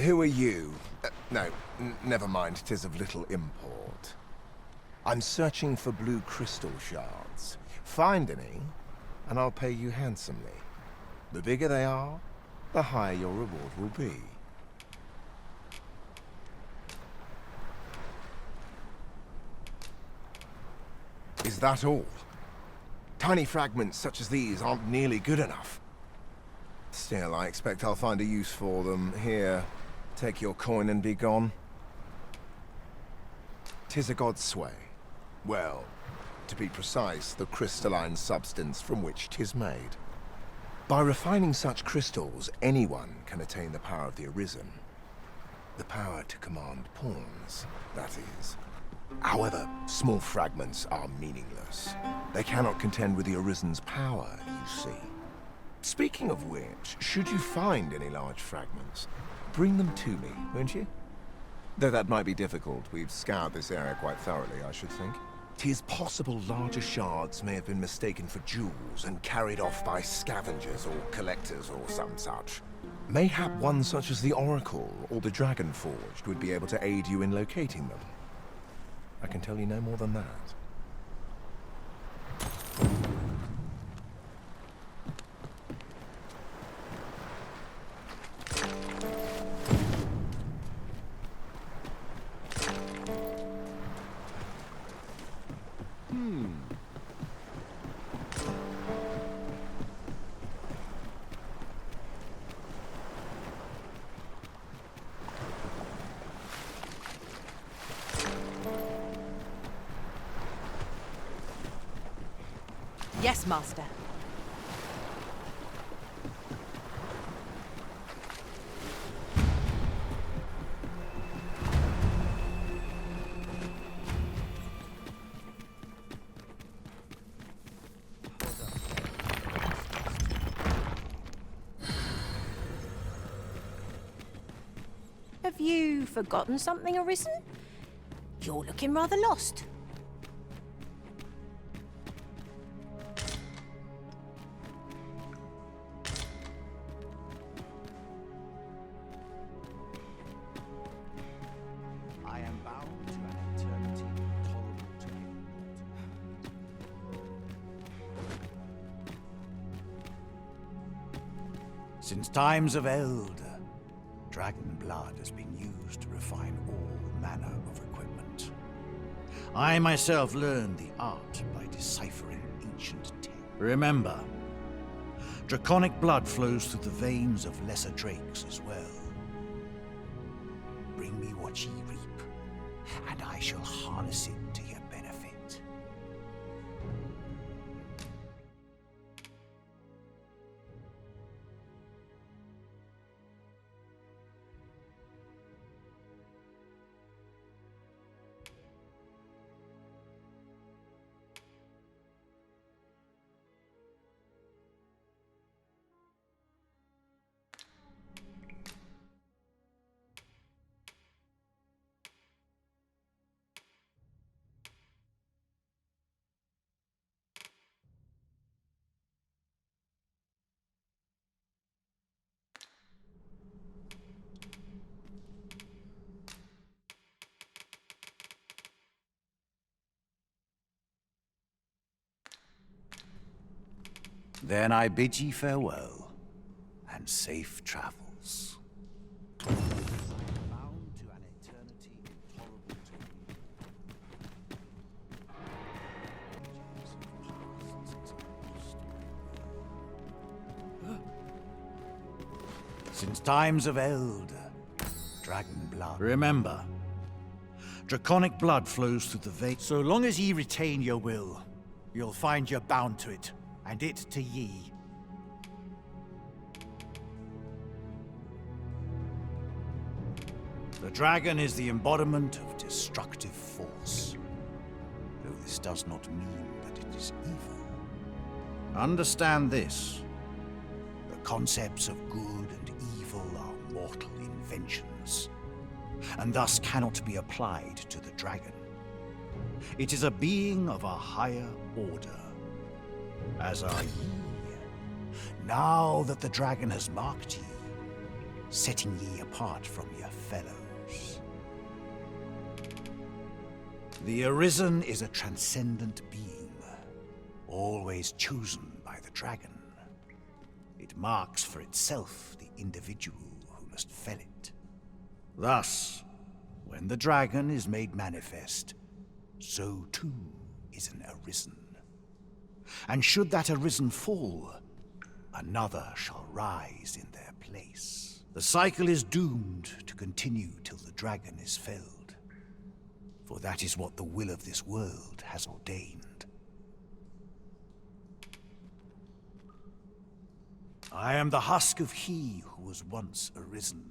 Who are you? No, never mind, 'tis of little import. I'm searching for blue crystal shards. Find any, and I'll pay you handsomely. The bigger they are, the higher your reward will be. Is that all? Tiny fragments such as these aren't nearly good enough. Still, I expect I'll find a use for them. Here, take your coin and be gone. 'Tis a god's sway. Well, to be precise, the crystalline substance from which 'tis made. By refining such crystals, anyone can attain the power of the Arisen. The power to command pawns, that is. However, small fragments are meaningless. They cannot contend with the Arisen's power, you see. Speaking of which, should you find any large fragments, bring them to me, won't you? Though that might be difficult, we've scoured this area quite thoroughly, I should think. 'Tis possible larger shards may have been mistaken for jewels and carried off by scavengers or collectors or some such. Mayhap one such as the Oracle or the Dragon Forged would be able to aid you in locating them. I can tell you no more than that. Yes, Master. Have you forgotten something, Arisen? You're looking rather lost. Since times of Eld, dragon blood has been used to refine all manner of equipment. I myself learned the art by deciphering ancient texts. Remember, draconic blood flows through the veins of lesser drakes as well. Bring me what ye reap, and I shall harness it to your benefit. Then I bid ye farewell, and safe travels. Bound to an eternity intolerable to me. Since times of Eld, dragon blood. Remember, draconic blood flows through the veins. So long as ye retain your will, you'll find you're bound to it. And it to ye. The dragon is the embodiment of destructive force, though this does not mean that it is evil. Understand this. The concepts of good and evil are mortal inventions, and thus cannot be applied to the dragon. It is a being of a higher order. As are ye. Now that the dragon has marked ye, setting ye apart from your fellows. The Arisen is a transcendent being, always chosen by the dragon. It marks for itself the individual who must fell it. Thus, when the dragon is made manifest, so too is an Arisen. And should that Arisen fall, another shall rise in their place. The cycle is doomed to continue till the dragon is felled, for that is what the will of this world has ordained. I am the husk of he who was once Arisen.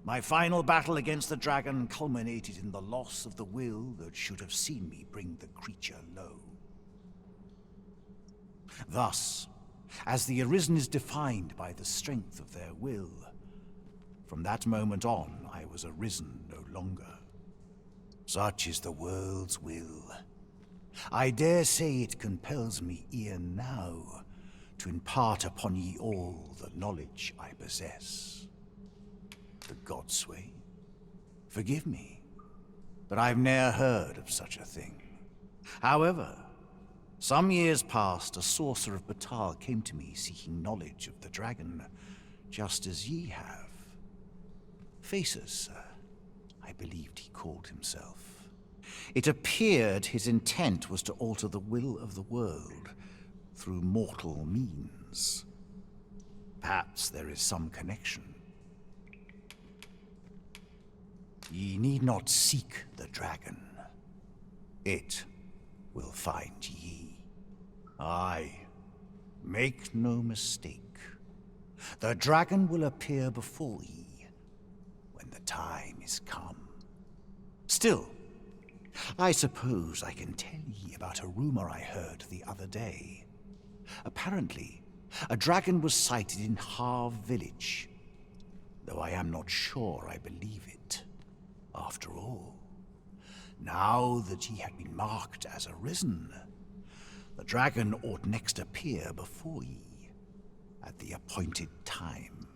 My final battle against the dragon culminated in the loss of the will that should have seen me bring the creature low. Thus, as the Arisen is defined by the strength of their will, from that moment on I was Arisen no longer. Such is the world's will. I dare say it compels me e'en now to impart upon ye all the knowledge I possess. The Godsway? Forgive me, but I've ne'er heard of such a thing. However, some years past, a sorcerer of Batal came to me seeking knowledge of the dragon, just as ye have. Faces, sir, I believed he called himself. It appeared his intent was to alter the will of the world through mortal means. Perhaps there is some connection. Ye need not seek the dragon. It will find ye. Aye, make no mistake. The dragon will appear before ye when the time is come. Still, I suppose I can tell ye about a rumor I heard the other day. Apparently, a dragon was sighted in Harv village, though I am not sure I believe it. After all, now that ye had been marked as Arisen, the dragon ought next appear before ye at the appointed time.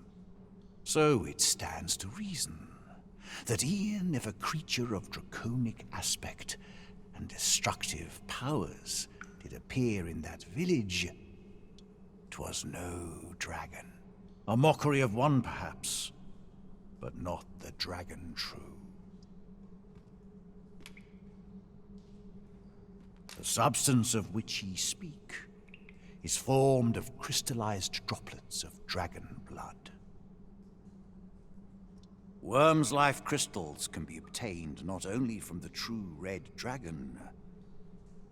So it stands to reason that e'en if a creature of draconic aspect and destructive powers did appear in that village, 'twas no dragon. A mockery of one, perhaps, but not the dragon true. The substance of which ye speak is formed of crystallized droplets of dragon blood. Worm's life crystals can be obtained not only from the true red dragon,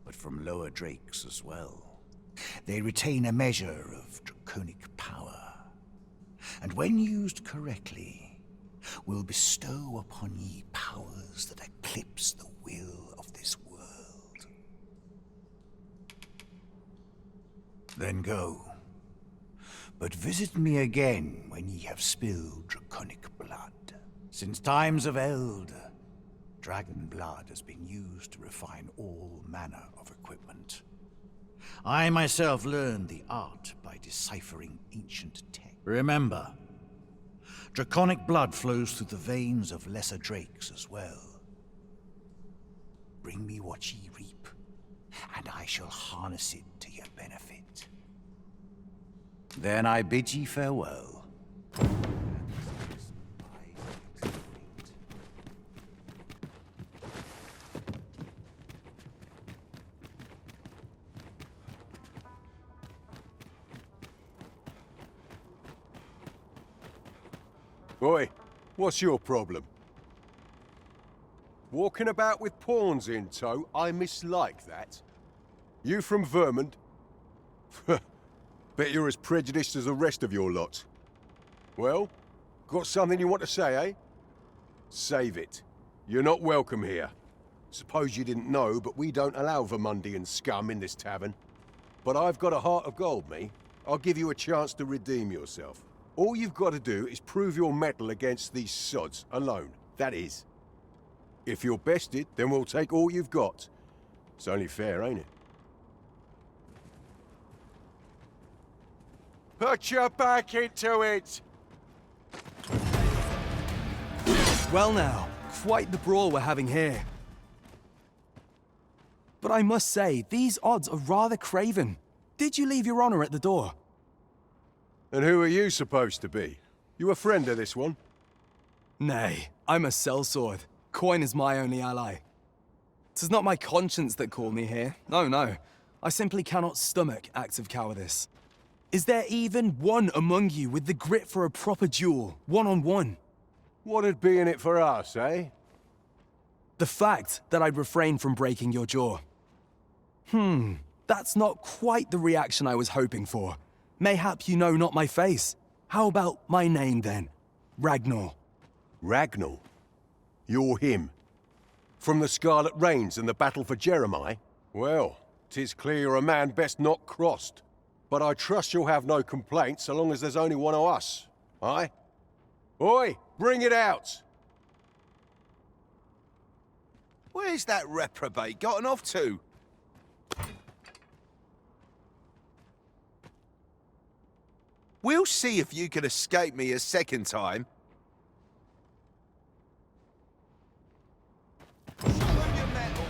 but from lower drakes as well. They retain a measure of draconic power, and when used correctly, will bestow upon ye powers that eclipse the will of this world. Then go, but visit me again when ye have spilled draconic blood. Since times of eld, dragon blood has been used to refine all manner of equipment. I myself learned the art by deciphering ancient tech. Remember, draconic blood flows through the veins of lesser drakes as well. Bring me what ye reap, and I shall harness it to your benefit. Then I bid ye farewell. Oi, what's your problem? Walking about with pawns in tow, I mislike that. You from Vermont? Bet you're as prejudiced as the rest of your lot. Well, got something you want to say, eh? Save it. You're not welcome here. Suppose you didn't know, but we don't allow Vermundian scum in this tavern. But I've got a heart of gold, me. I'll give you a chance to redeem yourself. All you've got to do is prove your mettle against these sods, alone. That is. If you're bested, then we'll take all you've got. It's only fair, ain't it? Put your back into it! Well now, quite the brawl we're having here. But I must say, these odds are rather craven. Did you leave your honor at the door? And who are you supposed to be? You a friend of this one? Nay, I'm a sellsword. Coin is my only ally. 'Tis not my conscience that called me here. No. I simply cannot stomach acts of cowardice. Is there even one among you with the grit for a proper duel, one-on-one? What'd be in it for us, eh? The fact that I'd refrain from breaking your jaw. That's not quite the reaction I was hoping for. Mayhap you know not my face. How about my name then? Ragnar. Ragnar? You're him. From the Scarlet Rains and the battle for Jeremiah? Well, 'tis clear you're a man best not crossed. But I trust you'll have no complaints so long as there's only one of us, aye? Oi, bring it out! Where's that reprobate gotten off to? We'll see if you can escape me a second time. Show 'em your mettle.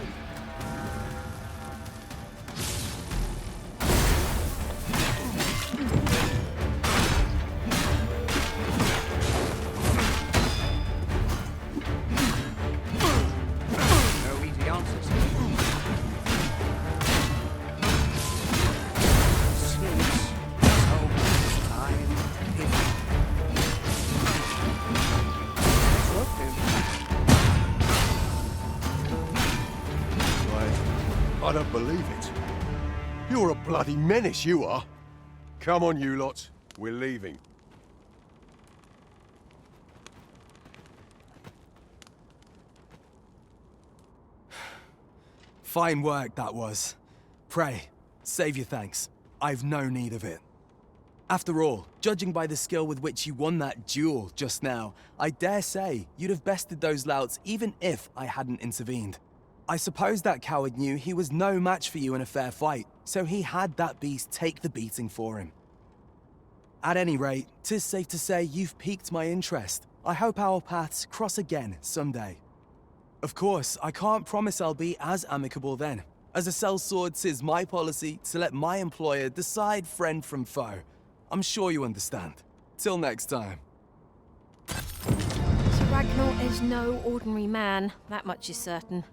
No easy answers. I don't believe it. You're a bloody menace, you are. Come on, you lot. We're leaving. Fine work, that was. Pray, save your thanks. I've no need of it. After all, judging by the skill with which you won that duel just now, I dare say you'd have bested those louts even if I hadn't intervened. I suppose that coward knew he was no match for you in a fair fight, so he had that beast take the beating for him. At any rate, 'tis safe to say you've piqued my interest. I hope our paths cross again someday. Of course, I can't promise I'll be as amicable then. As a sellsword, 'tis my policy to let my employer decide friend from foe. I'm sure you understand. Till next time. Sir Ragnar is no ordinary man, that much is certain.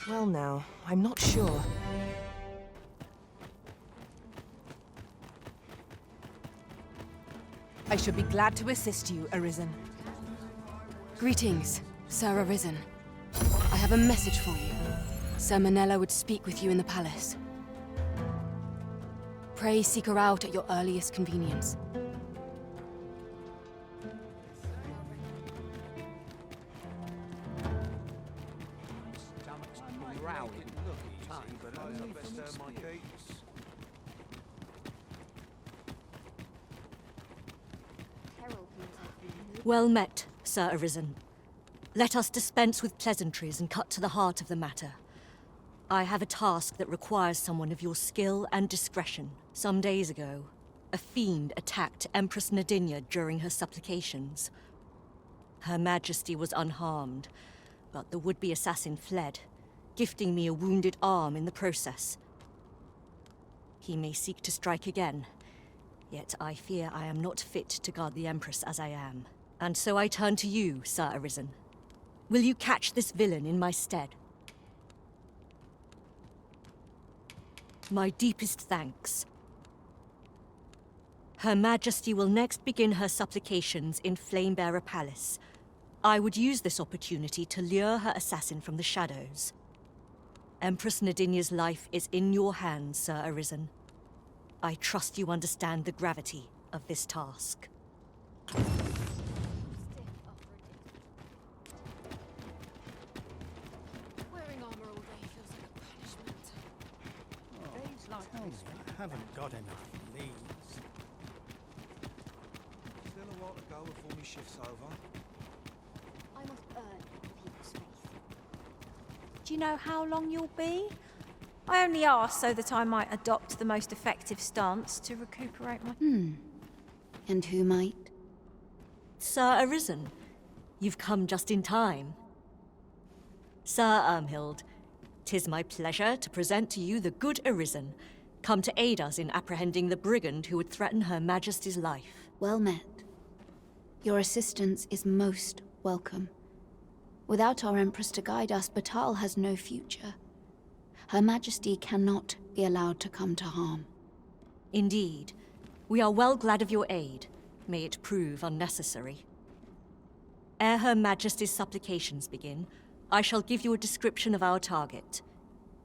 Well now, I'm not sure. I should be glad to assist you, Arisen. Greetings, Sir Arisen. I have a message for you. Sir Manella would speak with you in the palace. Pray seek her out at your earliest convenience. Well met, Sir Arisen. Let us dispense with pleasantries and cut to the heart of the matter. I have a task that requires someone of your skill and discretion. Some days ago, a fiend attacked Empress Nadinia during her supplications. Her Majesty was unharmed, but the would-be assassin fled, gifting me a wounded arm in the process. He may seek to strike again, yet I fear I am not fit to guard the Empress as I am. And so I turn to you, Sir Arisen. Will you catch this villain in my stead? My deepest thanks. Her Majesty will next begin her supplications in Flamebearer Palace. I would use this opportunity to lure her assassin from the shadows. Empress Nadinia's life is in your hands, Sir Arisen. I trust you understand the gravity of this task. Wearing armor all day feels like a punishment. Days like this, I haven't got enough leaves. Still a while to go before my shift's over. I must earn people's faith. Do you know how long you'll be? I only asked so that I might adopt the most effective stance to recuperate my... And who might? Sir Arisen, You've come just in time. Sir Ermhild, 'tis my pleasure to present to you the good Arisen, come to aid us in apprehending the brigand who would threaten Her Majesty's life. Well met. Your assistance is most welcome. Without our Empress to guide us, Batal has no future. Her Majesty cannot be allowed to come to harm. Indeed. We are well glad of your aid. May it prove unnecessary. Ere Her Majesty's supplications begin, I shall give you a description of our target.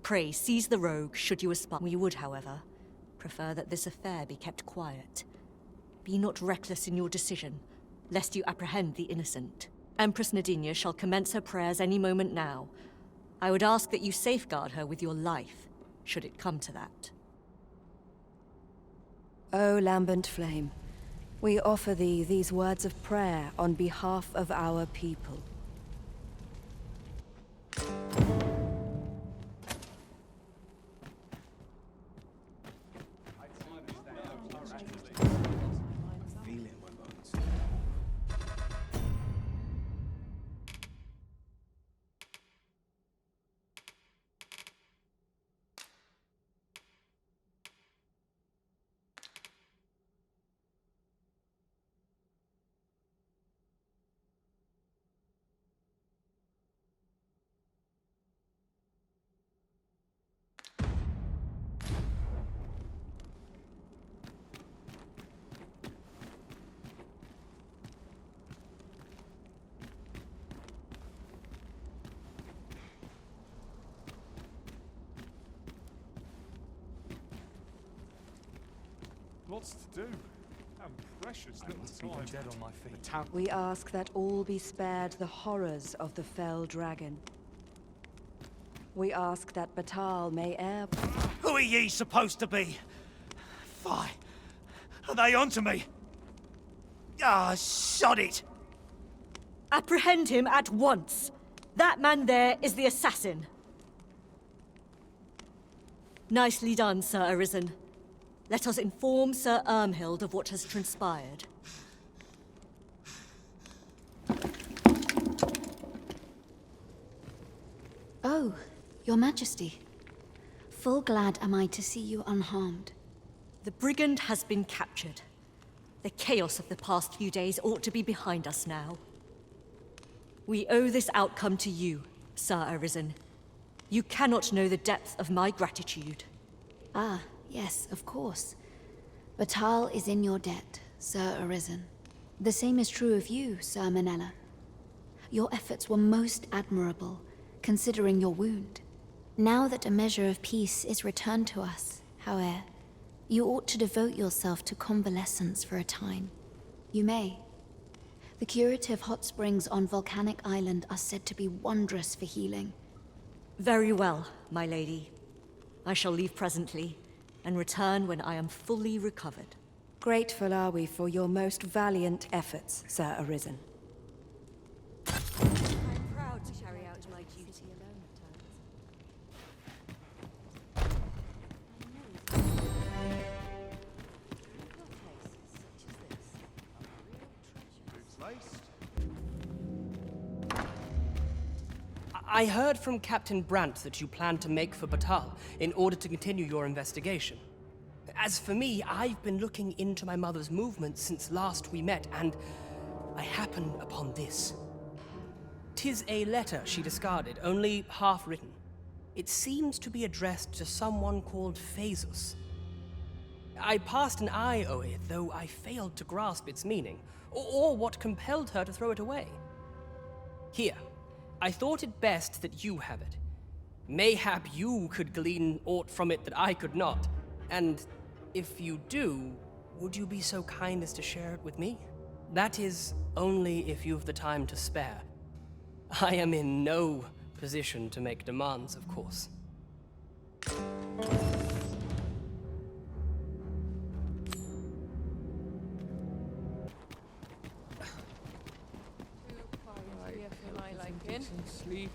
Pray seize the rogue should you aspire. We would, however, prefer that this affair be kept quiet. Be not reckless in your decision, lest you apprehend the innocent. Empress Nadinia shall commence her prayers any moment now. I would ask that you safeguard her with your life, should it come to that. O lambent flame, we offer thee these words of prayer on behalf of our people. Lots to do. How precious little time. Dead on my feet. We ask that all be spared the horrors of the fell dragon. We ask that Batal may err. Who are ye supposed to be? Fie. Are they onto me? Ah, sod it! Apprehend him at once! That man there is the assassin. Nicely done, Sir Arisen. Let us inform Sir Ermhild of what has transpired. Oh, Your Majesty. Full glad am I to see you unharmed. The brigand has been captured. The chaos of the past few days ought to be behind us now. We owe this outcome to you, Sir Arisen. You cannot know the depth of my gratitude. Ah, yes, of course. Batal is in your debt, Sir Arisen. The same is true of you, Sir Manella. Your efforts were most admirable, considering your wound. Now that a measure of peace is returned to us, however, you ought to devote yourself to convalescence for a time. You may. The curative hot springs on Volcanic Island are said to be wondrous for healing. Very well, my lady. I shall leave presently, and return when I am fully recovered. Grateful are we for your most valiant efforts, Sir Arisen. I am proud to carry out my duty alone at times. I heard from Captain Brandt that you plan to make for Batal in order to continue your investigation. As for me, I've been looking into my mother's movements since last we met, and I happened upon this. 'Tis a letter she discarded, only half written. It seems to be addressed to someone called Phaesus. I passed an eye o'er it, though I failed to grasp its meaning, or what compelled her to throw it away. Here, I thought it best that you have it. Mayhap you could glean aught from it that I could not, and if you do, would you be so kind as to share it with me? That is, only if you've the time to spare. I am in no position to make demands, of course. Sleep.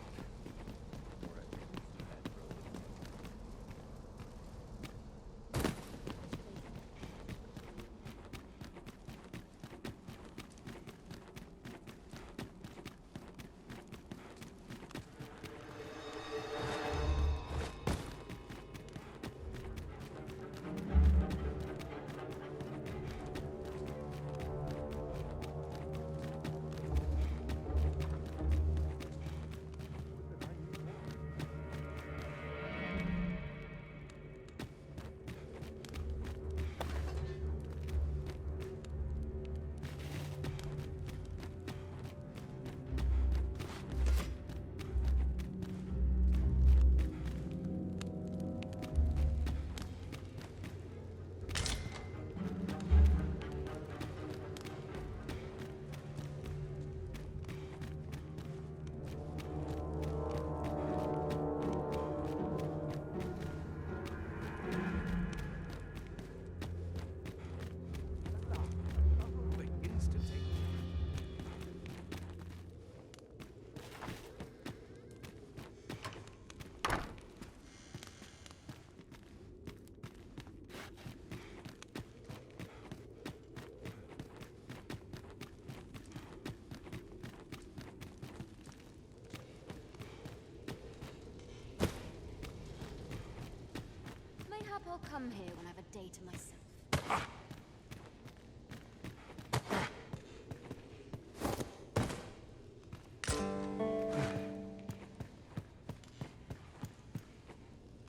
I'll come here when I have a day to myself.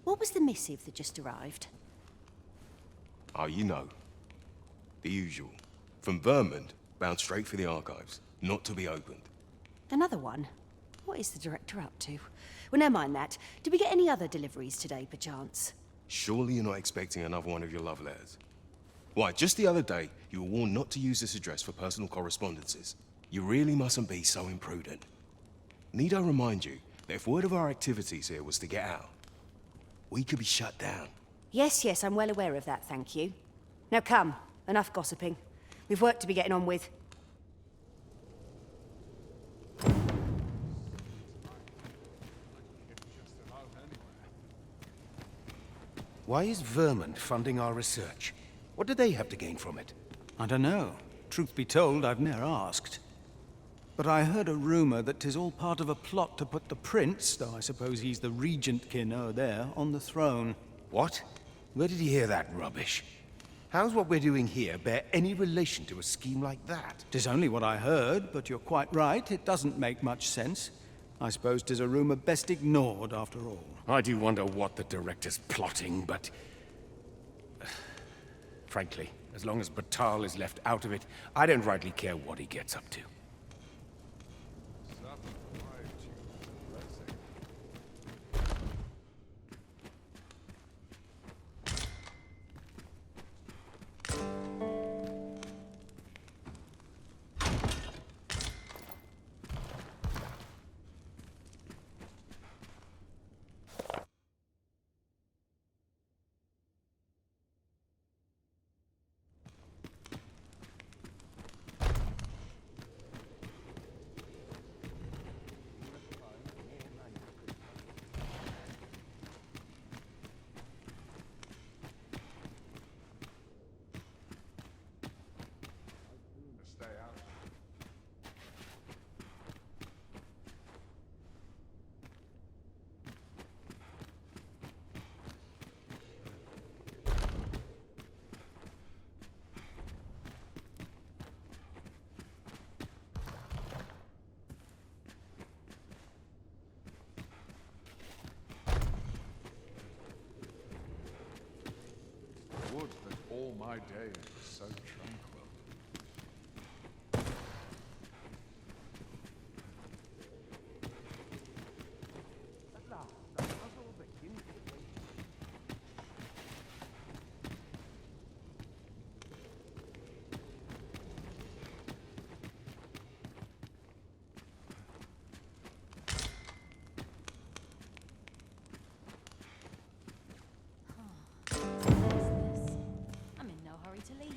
What was the missive that just arrived? Oh, you know. The usual. From Vermont, bound straight for the archives. Not to be opened. Another one? What is the director up to? Well, never mind that. Did we get any other deliveries today, perchance? Surely you're not expecting another one of your love letters. Why, just the other day, you were warned not to use this address for personal correspondences. You really mustn't be so imprudent. Need I remind you that if word of our activities here was to get out, we could be shut down. Yes, yes, I'm well aware of that, thank you. Now come, enough gossiping. We've work to be getting on with. Why is Vermont funding our research? What do they have to gain from it? I don't know. Truth be told, I've ne'er asked. But I heard a rumor that 'tis all part of a plot to put the prince, though I suppose he's the regent kin o'er there, on the throne. What? Where did you hear that rubbish? How's what we're doing here bear any relation to a scheme like that? 'Tis only what I heard, but you're quite right. It doesn't make much sense. I suppose 'tis a rumor best ignored, after all. I do wonder what the director's plotting, but... frankly, as long as Batal is left out of it, I don't rightly care what he gets up to. Would that all my days were so tranquil. I'm in no hurry to leave.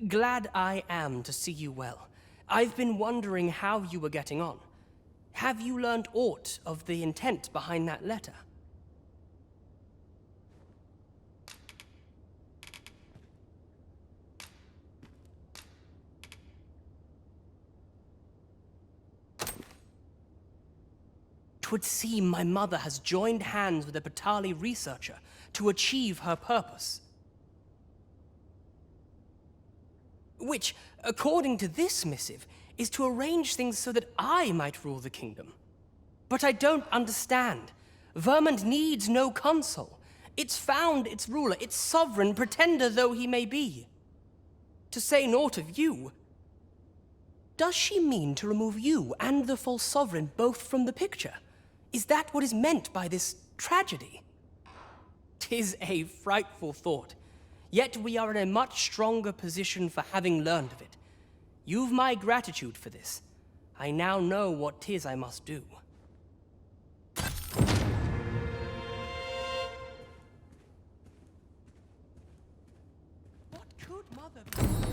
Glad I am to see you well. I've been wondering how you were getting on. Have you learned aught of the intent behind that letter? Twould seem my mother has joined hands with a Batali researcher to achieve her purpose. Which, according to this missive, is to arrange things so that I might rule the kingdom. But I don't understand. Vermont needs no consul. It's found its ruler, its sovereign, pretender though he may be. To say naught of you, does she mean to remove you and the false sovereign both from the picture? Is that what is meant by this tragedy? 'Tis a frightful thought. Yet we are in a much stronger position for having learned of it. You've my gratitude for this. I now know what 'tis I must do. What could Mother be?